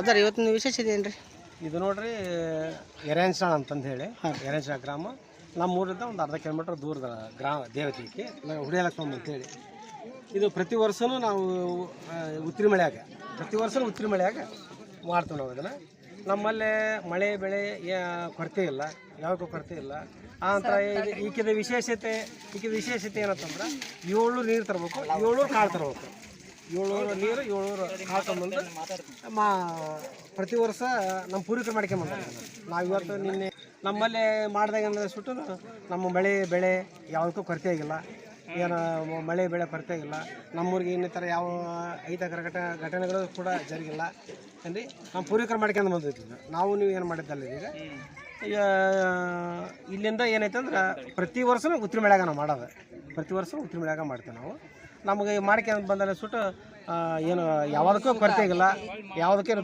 ಅದರ ಇವತ್ತಿನ ವಿಶೇಷತೆ ಏನು ರೀ? ಇದು ನೋಡ್ರಿ ಎರೆಂಚಾಳ ಅಂತಂದು ಹೇಳಿ, ಎರೆಂಚಾಳ ಗ್ರಾಮ ನಮ್ಮ ಊರಿಂದ ಒಂದು ಅರ್ಧ ಕಿಲೋಮೀಟ್ರ್ ದೂರದ ಗ್ರಾಮ ದೇವತೆಗೆ ಹುಡಿಯಲಕ್ಷ್ಮಮ್ಮ ಅಂತೇಳಿ. ಇದು ಪ್ರತಿ ವರ್ಷವೂ ನಾವು ಉತ್ತರಿ ಮಳೆಯಾಗ ಮಾಡ್ತೀವಿ ನಾವು ಇದನ್ನು. ನಮ್ಮಲ್ಲೇ ಮಳೆ ಬೆಳೆ ಕೊರತೆ ಇಲ್ಲ, ಯಾವುದಕ್ಕೂ ಕೊರತೆ ಇಲ್ಲ. ಆ ನಂತರ ಈಕಿದ ವಿಶೇಷತೆ ಏನಂತಂದ್ರೆ 7 ನೀರು ತರಬೇಕು, 7 ಕಾಳು ತರಬೇಕು. 7 ನೀರು 7 ಕಾಳು ತಂಬಂದು ಪ್ರತಿ ವರ್ಷ ನಮ್ಮ ಪೂರ್ವಿಕರು ಮಾಡ್ಕೊಂಬಂದ. ನಾವು ಇವತ್ತು ನಿನ್ನೆ ನಮ್ಮಲ್ಲಿ ಮಾಡಿದಾಗ ಸುಟ್ಟು ನಮ್ಮ ಮಳೆ ಬೆಳೆ ಯಾವುದಕ್ಕೂ ಕೊರತೆ ಆಗಿಲ್ಲ, ಏನು ಮಳೆ ಬೆಳೆ ಕೊರತೆ ಆಗಿಲ್ಲ. ನಮ್ಮೂರಿಗೆ ಇನ್ನಿತರ ಯಾವ ಅಹಿತಕರ ಘಟನೆಗಳು ಕೂಡ ಜರುಗಿಲ್ಲ ಅಂದರೆ ನಮ್ಮ ಪೂರ್ವಿಕರು ಮಾಡ್ಕೊಂಡು ಬಂದಿದ್ದೀವಿ. ನಾವು ನೀವು ಏನು ಮಾಡಿದ್ದಲ್ಲ. ಈಗ ಇಲ್ಲಿಂದ ಏನೈತೆ ಅಂದ್ರೆ ಪ್ರತಿ ವರ್ಷವೂ ಉತ್ತರಿ ಮಳೆಯಾಗ ನಾವು ಮಾಡೋದು, ಪ್ರತಿ ವರ್ಷ ಉತ್ತರಿ ಮಳೆಯಾಗ ಮಾಡ್ತೀವಿ ನಾವು. ನಮಗೆ ಮಾಡ್ಕೊಂಡು ಬಂದಲ್ಲಿ ಸುಟ್ಟು ಏನು ಯಾವುದಕ್ಕೂ ಕೊರತೆ ಆಗಿಲ್ಲ, ಯಾವುದಕ್ಕೆ